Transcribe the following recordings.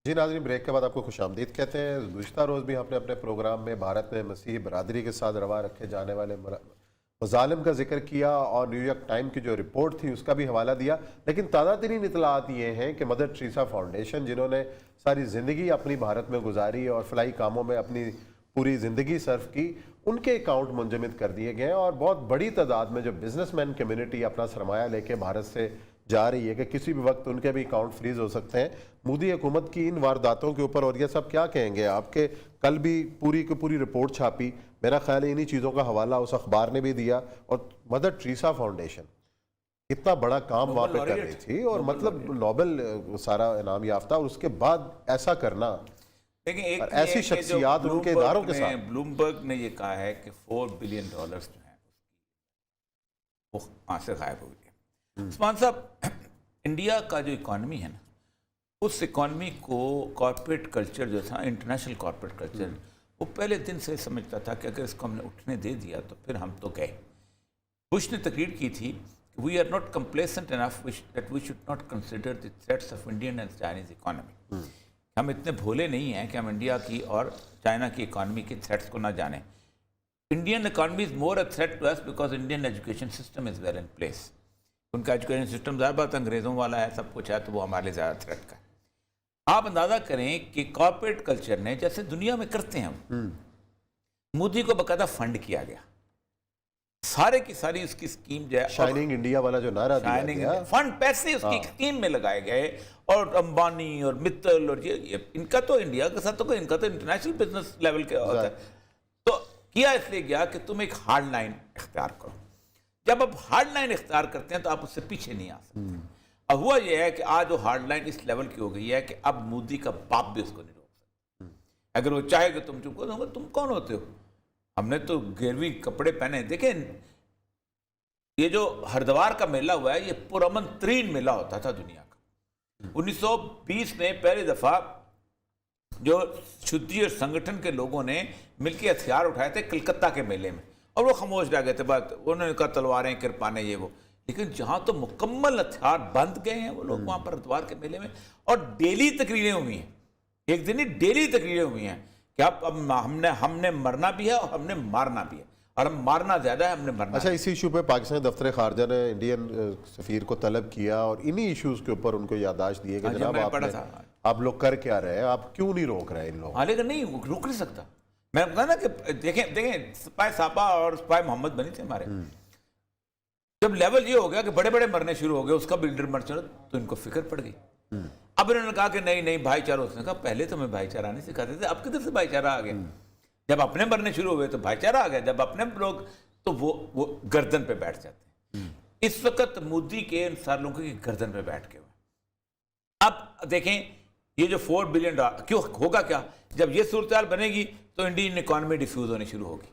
जी नाज़रीन, ब्रेक के बाद आपको खुशामदीद कहते हैं। गुज़िश्ता रोज़ भी आपने अपने प्रोग्राम में भारत में मसीही बरादरी के साथ रवा रखे जाने वाले मज़ालिम का जिक्र किया और न्यूयॉर्क टाइम की जो रिपोर्ट थी उसका भी हवाला दिया। लेकिन ताज़ा तरीन इतलात ये हैं कि मदर टेरेसा फाउंडेशन, जिन्होंने सारी ज़िंदगी अपनी भारत में गुजारी और फलाई कामों में अपनी पूरी ज़िंदगी सर्फ की, उनके अकाउंट मुंजमद कर दिए गए और बहुत बड़ी तादाद में जो बिजनेसमैन कम्युनिटी अपना सरमाया लेके भारत से जा रही है कि किसी भी वक्त उनके भी अकाउंट फ्रीज हो सकते हैं। मोदी हुकूमत की इन वारदातों के ऊपर और ये सब क्या कहेंगे आपके? कल भी पूरी की पूरी रिपोर्ट छापी, मेरा ख्याल है इन्हीं चीज़ों का हवाला उस अखबार ने भी दिया। और मदर टेरेसा फाउंडेशन इतना बड़ा काम वहाँ पे कर रही थी और मतलब नोबेल सारा इनाम याफ्ता, और उसके बाद ऐसा करना। लेकिन एक ऐसी शख्सियात उनके इदारों के साथ। ब्लूमबर्ग ने ये कहा है कि $4 बिलियन जो हैं वो वहाँ से गायब हो गए। उस्मान साहब, इंडिया का जो इकॉनमी है ना, उस इकॉनमी को कॉर्पोरेट कल्चर जो था, इंटरनेशनल कॉर्पोरेट कल्चर, वो पहले दिन से समझता था कि अगर इसको हमने उठने दे दिया तो फिर हम तो गए। बुश ने तकरीर की थी, we are not complacent enough that we should not consider the threats of Indian and Chinese economy. हम इतने भोले नहीं हैं कि हम इंडिया की और चाइना की इकॉनमी के थ्रेट्स को ना जानें। Indian economy is more a threat to us because Indian education system is well in place. उनका एजुकेशन सिस्टम ज़्यादा बात अंग्रेज़ों वाला है, सब कुछ है, तो वो हमारे लिए ज़्यादा थ्रेट का है। आप अंदाज़ा करें कि कॉर्पोरेट कल्चर ने, जैसे दुनिया में करते हैं हम, मोदी को बाकायदा फंड किया गया, सारे की सारी उसकी स्कीम जो है, शाइनिंग इंडिया वाला जो नारा दिया गया, फंड पैसे उसकी स्कीम में लगाए गए। और अंबानी और मित्तल और ये इनका तो इंडिया के साथ तो इनका तो इंटरनेशनल बिजनेस लेवल के होता है। तो किया इसलिए गया कि तुम एक हार्ड लाइन इख्तियार करो। जब आप हार्ड लाइन इख्तियार करते हैं तो आप उससे पीछे नहीं आ सकते। अब हुआ यह है कि आज वो हार्ड लाइन इस लेवल की हो गई है कि अब मोदी का बाप भी उसको नहीं रोक सकता। अगर वो चाहे कि तुम चुप करो, तुम कौन होते हो? हमने तो गिरवी कपड़े पहने। देखें, ये जो हरिद्वार का मेला हुआ है, ये पुरअमन तरीन मेला होता था दुनिया का। 1920 में पहली दफा जो शुद्धि और संगठन के लोगों ने मिलकर हथियार उठाए थे कलकत्ता के मेले में, और वो खामोश रह गए थे। बात उन्होंने कहा तलवारें, किरपाने, ये वो। लेकिन जहां तो मुकम्मल हथियार बंद गए हैं वो लोग, वहां पर हरिद्वार के मेले में, और डेली तकरीरें हुई हैं, एक दिन ही डेली तकरीरें हुई हैं कि अब हमने मरना भी है और हमने मारना भी है, और हम मारना ज्यादा है, हमने मरना। अच्छा, इसी इशू पे पाकिस्तान दफ्तर खारजा ने इंडियन सफीर को तलब किया और इन्हीं इश्यूज के ऊपर उनको याददाश्त दिए कि जनाब आप लोग कर क्या रहे हैं, आप क्यों नहीं रोक रहे इन लोगों? हाँ, लेकिन नहीं रोक नहीं सकता। मैं कहा ना कि देखें स्पाई सापा और स्पाई मोहम्मद बनी थे हमारे। जब लेवल ये हो गया कि बड़े बड़े मरने शुरू हो गए, उसका बिल्डर मर चला, तो इनको फिक्र पड़ गई। अब इन्होंने कहा कि नहीं नहीं भाईचारा। उसने कहा पहले तो मैं भाईचारा नहीं सिखाते थे, अब किधर से भाईचारा आ गया? जब अपने मरने शुरू हुए तो भाईचारा आ गया, जब अपने लोग, तो वो गर्दन पे बैठ जाते हैं। इस वक्त मोदी के इन सारे लोगों की गर्दन पे बैठ के हुए। अब देखें, ये जो $4 बिलियन, क्यों होगा क्या? जब ये सूरत बनेगी तो इंडियन इकॉनमी डिफ्यूज होनी शुरू होगी।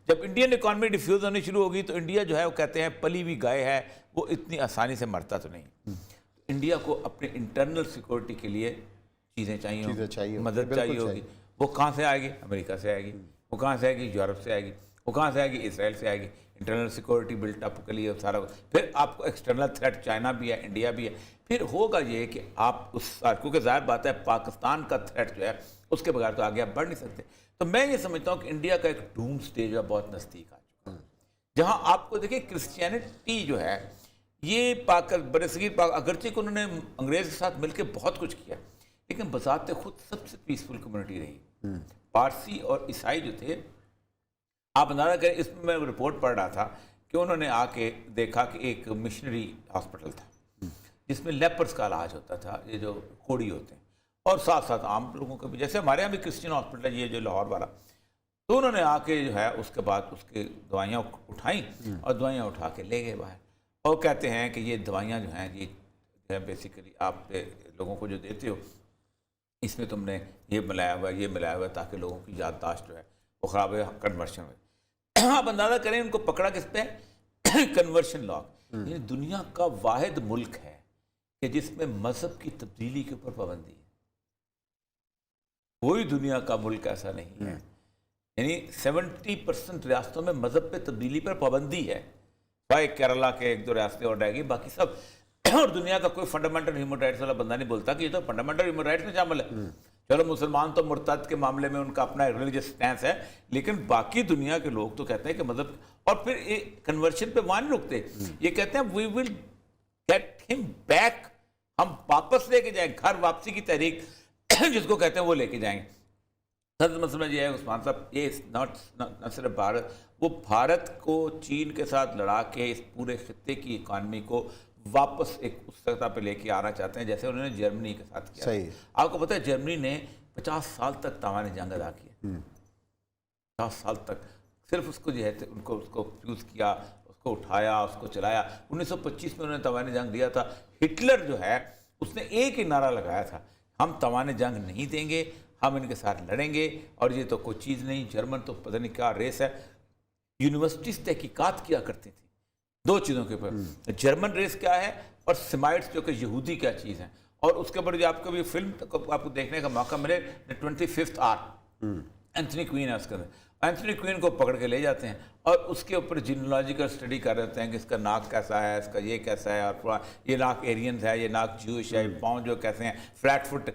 जब इंडियन इकॉनमी डिफ्यूज होनी शुरू होगी तो इंडिया जो है, वो कहते हैं पली हुई गाय है, वो इतनी आसानी से मरता तो नहीं। इंडिया को अपने इंटरनल सिक्योरिटी के लिए चीज़ें चाहिए, मदद चाहिए होगी। वो कहाँ से आएगी? अमेरिका से आएगी। वो कहाँ से आएगी? यूरोप से आएगी। वो कहाँ से आएगी? इसराइल से आएगी। इंटरनल सिक्योरिटी बिल्ट अप के लिए सारा। फिर आपको एक्सटर्नल थ्रेट चाइना भी है, इंडिया भी है। फिर होगा ये कि आप उस, क्योंकि ज़ाहिर बात है पाकिस्तान का थ्रेट जो है उसके बगैर तो आगे आप बढ़ नहीं सकते। तो मैं ये समझता हूँ कि इंडिया का एक डूम स्टेज है, बहुत नज़दीक आ चुका है, जहाँ आपको देखिए क्रिश्चियनिटी जो है ये बरसगीर अगरचे को उन्होंने अंग्रेज के साथ मिलकर बहुत कुछ किया, लेकिन बजाते खुद सबसे पीसफुल कम्युनिटी रही। पारसी और ईसाई जो थे, आप अंदाजा करें, इसमें मैं रिपोर्ट पढ़ रहा था कि उन्होंने आके देखा कि एक मिशनरी हॉस्पिटल था जिसमें लेपर्स का इलाज होता था, ये जो कोड़ी होते हैं, और साथ साथ आम लोगों का भी, जैसे हमारे यहाँ भी क्रिश्चियन हॉस्पिटल है ये जो लाहौर वाला। तो उन्होंने आके जो है उसके बाद उसके दवाइयाँ उठाई और दवाइयाँ उठा के ले गए बाहर, और कहते हैं कि ये दवाइयाँ जो हैं, ये बेसिकली आप लोगों को जो देते हो इसमें तुमने ये मिलाया हुआ है ताकि लोगों की याददाश्त जो है वो ख़राब है, कन्वर्शन हो। आप अंदाज़ा करें उनको पकड़ा किस पे? Conversion law. ये दुनिया का वाहिद मुल्क है कि जिसमें मजहब की तब्दीली के ऊपर पाबंदी है। कोई दुनिया का मुल्क ऐसा नहीं है, यानी 70% रियासतों में मजहब पे तब्दीली पर पाबंदी है। भाई केरला के 1-2 रियासतें और रहेगी, बाकी सब और दुनिया का कोई फंडामेंटल ह्यूमन राइट्स वाला बंदा नहीं बोलता कि ये तो फंडामेंटल ह्यूमन राइट्स में शामिल है। चलो मुसलमान तो मुर्तद के मामले में उनका अपना रिलीजियस स्टैंस है, लेकिन बाकी दुनिया के लोग तो कहते हैं कि मतलब, और फिर ये कन्वर्शन पे वहां नहीं रुकते, ये कहते हैं we will get him back, हम वापस लेके जाएंगे, घर वापसी की तहरीक जिसको कहते हैं वो लेके जाएंगे। सर मसला ये है उस्मान साहब, ये न सिर्फ भारत, वो भारत को चीन के साथ लड़ा के इस पूरे खित्ते की इकॉनमी को वापस एक उस सतह पे लेके आना चाहते हैं जैसे उन्होंने जर्मनी के साथ किया। सही। आपको पता है जर्मनी ने 50 साल तक तावानी जंग अदा की है, 50 साल तक सिर्फ उसको जो है उसको फ्यूज किया, उसको उठाया, उसको चलाया। 1925 में उन्होंने तावानी जंग दिया था। हिटलर जो है उसने एक ही नारा लगाया था, हम तावानी जंग नहीं देंगे, हम इनके साथ लड़ेंगे, और ये तो कोई चीज़ नहीं, जर्मन तो पता नहीं क्या रेस है। यूनिवर्सिटीज तहकीकात किया करती थी दो चीज़ों के ऊपर, जर्मन रेस क्या है और सेमाइट्स जो कि यहूदी क्या चीज़ है। और उसके ऊपर जो आपको भी फिल्म आपको देखने का मौका मिले, 25th आवर, एंथनी क्वीन है उसके अंदर। एंथनी क्वीन को पकड़ के ले जाते हैं और उसके ऊपर जीनोलॉजिकल स्टडी कर देते हैं कि इसका नाक कैसा है, इसका ये कैसा है, और ये नाक एरियंस है, ये नाक ज्यूश है, पाँव जो कैसे हैं, फ्लैट फुट।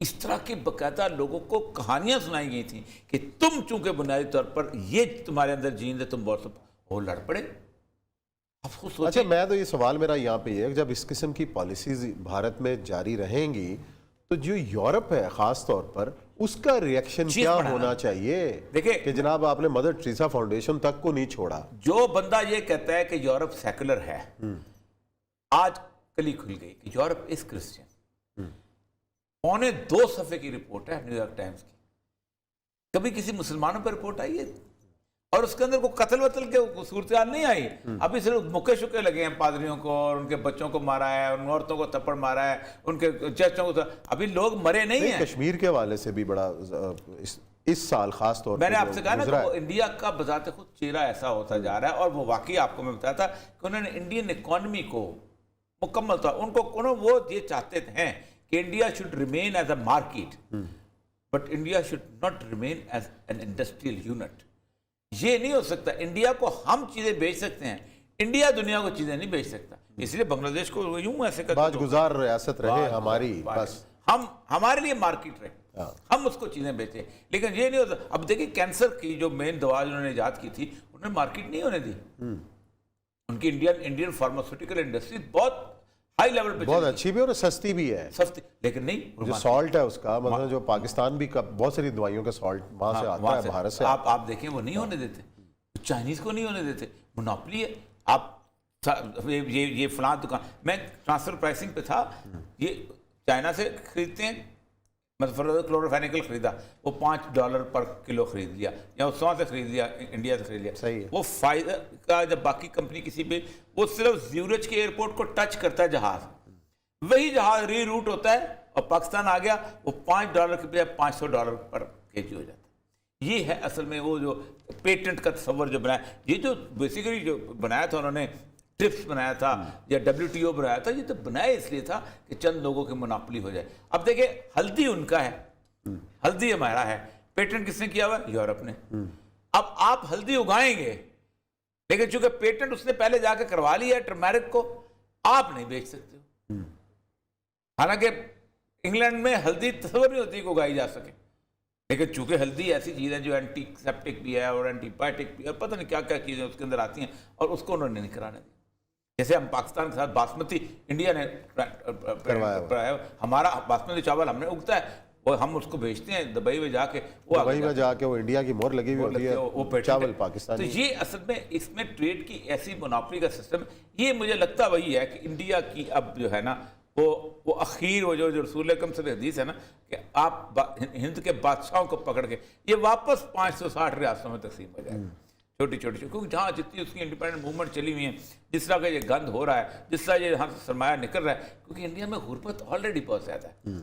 इस तरह की बाकायदा लोगों को कहानियां सुनाई गई थी कि तुम चूंकि बुनियादी तौर पर ये तुम्हारे अंदर जीन है, तुम बहुत वो लड़ पड़े। अच्छा, मैं तो ये सवाल मेरा यहाँ पे है, जब इस किस्म की पॉलिसीज भारत में जारी रहेंगी तो जो यूरोप है खास तौर पर, उसका रिएक्शन क्या होना चाहिए? देखिए कि जनाब आपने मदर टेरेसा फाउंडेशन तक को नहीं छोड़ा। जो बंदा ये कहता है कि यूरोप सेकुलर है, आज कली खुल गई कि यूरोप इज क्रिश्चियन। 2.25 सफ़े की रिपोर्ट है न्यूयॉर्क टाइम्स की, कभी किसी मुसलमानों पर रिपोर्ट आई है? और उसके अंदर कोई कत्ल वतल के सूरत नहीं आई। अभी सिर्फ मुक्के शुक्के लगे हैं पादरियों को, और उनके बच्चों को मारा है, उन औरतों को थप्पड़ मारा है, उनके चर्चों को। अभी लोग मरे नहीं हैं। कश्मीर के हवाले से भी बड़ा इस साल खास तौर पर मैंने आपसे कहा ना कि इंडिया का बजाते खुद चेहरा ऐसा होता जा रहा है। और वो वाकई आपको मैं बताया था कि उन्होंने इंडियन इकॉनमी को मुकम्मल तौर उनको वो ये चाहते हैं कि India should remain as a market, but India should not remain as an industrial unit. ये नहीं हो सकता। इंडिया को हम चीजें बेच सकते हैं, इंडिया दुनिया को चीजें नहीं बेच सकता। इसलिए बांग्लादेश को यूं ऐसे बाजगुजार रियासत रहे हमारी, बस हम हमारे लिए मार्केट रहे, हम उसको चीजें बेचे। लेकिन ये नहीं होता। अब देखिए कैंसर की जो मेन दवा उन्होंने ईजाद की थी, उन्होंने मार्केट नहीं होने दी। उनकी इंडियन फार्मास्यूटिकल इंडस्ट्री बहुत हाई लेवल पे, बहुत अच्छी भी और सस्ती भी है, सस्ती, लेकिन नहीं। जो सॉल्ट है उसका मतलब, जो पाकिस्तान भी बहुत सारी दवाइयों का सॉल्ट वहां से आता है, भारत से। आप देखें वो नहीं होने देते, चाइनीज को नहीं होने देते, मोनोपोली है। आप ये फलां दुकान, मैं ट्रांसफर प्राइसिंग पे था, ये चाइना से खरीदते हैं, मतलब क्लोरोफेनिकल खरीदा, वो $5 पर किलो खरीद लिया, या 100 से खरीद लिया, इंडिया से खरीद लिया। सही है। वो फायदा का जब बाकी कंपनी किसी पे, वो सिर्फ ज्यूरिच के एयरपोर्ट को टच करता है जहाज, वही जहाज री रूट होता है और पाकिस्तान आ गया, वो $5 के बजाय $500 पर केजी हो जाता है। ये है असल में वो जो पेटेंट का तस्वर जो बनाया, ये जो बेसिकली जो बनाया था उन्होंने, ट्रिप्स बनाया था या WTO बनाया था, ये तो बनाया इसलिए था कि चंद लोगों की मोनोपोली हो जाए। अब देखिए हल्दी उनका है, हल्दी हमारा है, पेटेंट किसने किया हुआ? यूरोप ने। अब आप हल्दी उगाएंगे, लेकिन चूंकि पेटेंट उसने पहले जाके करवा लिया है टर्मेरिक को, आप नहीं बेच सकते हो। हालांकि इंग्लैंड में हल्दी तस्वर नहीं होती कि उगाई जा सके, लेकिन चूंकि हल्दी ऐसी चीज़ है जो एंटीसेप्टिक भी है और एंटीबायोटिक भी है और पता नहीं क्या क्या चीज़ें उसके अंदर आती हैं, और उसको उन्होंने नहीं कराने दिया। जैसे हम पाकिस्तान के साथ बासमती इंडिया ने करवाया, हमारा बासमती चावल हमने उगता है, वो हम उसको भेजते हैं दुबई में जाके, वो इंडिया की मोहर लगी हुई होती है, वो चावल पाकिस्तान। तो ये असल में इसमें ट्रेड की ऐसी मोनोपोली का सिस्टम, ये मुझे लगता वही है कि इंडिया की अब जो है ना वो अखीर वो जो रसूल अकरम से हदीस है ना कि आप हिंद के बादशाहों को पकड़ के ये वापस 560 रियासतों में तकसीम हो जाएगा, छोटी छोटी, क्योंकि जहाँ जितनी उसकी इंडिपेंडेंट मूवमेंट चली हुई है, जिस तरह का ये गंद हो रहा है, जिस तरह ये यहाँ से सरमाया निकल रहा है, क्योंकि इंडिया में गुर्बत ऑलरेडी बहुत ज़्यादा है।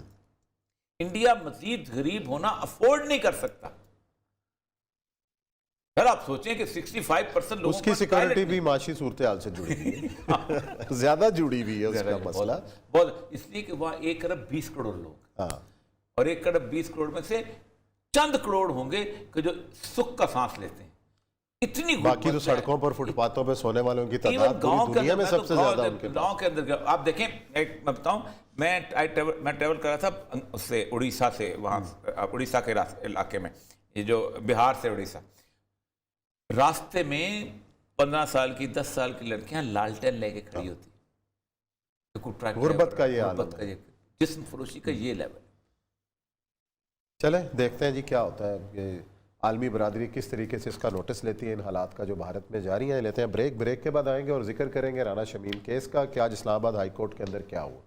इंडिया मजीद गरीब होना अफोर्ड नहीं कर सकता। सर आप सोचें कि 65% लोगों उसकी सिक्योरिटी भी माशी सूरत हाल से जुड़ी हुई है ज्यादा जुड़ी हुई है उसका मसला बहुत, इसलिए कि वहाँ 1 अरब 20 करोड़ लोग, और 1 अरब 20 करोड़ में से चंद करोड़ होंगे कि जो सुख का सांस लेते हैं। इतनी बाकी तो गुर्बत है। सड़कों पर फुटपाथों पे सोने वालों की इवन तादाद गांव पूरी के दुनिया में अंदर, सबसे ज्यादा उनके पास। गांव के अंदर आप देखें, मैं बताऊं, मैं ट्रेवल कर रहा था उससे उड़ीसा से, वहां उड़ीसा के इलाके में, ये जो बिहार से उड़ीसा, रास्ते में 15 साल की 10 साल की लड़कियां लालटेन लेके खड़ी होती। गुर्बत का ये हाल गुर्बत का ये, जिस्म फरोशी का ये लेवल। चले देखते हैं जी क्या होता है, ये आलमी बरादरी किस तरीके से इसका नोटिस लेती है इन हालात का जो भारत में जारी हैं। लेते हैं ब्रेक के बाद आएंगे और जिक्र करेंगे राना शमीम केस का कि आज इस्लामाबाद हाई कोर्ट के अंदर क्या हुआ।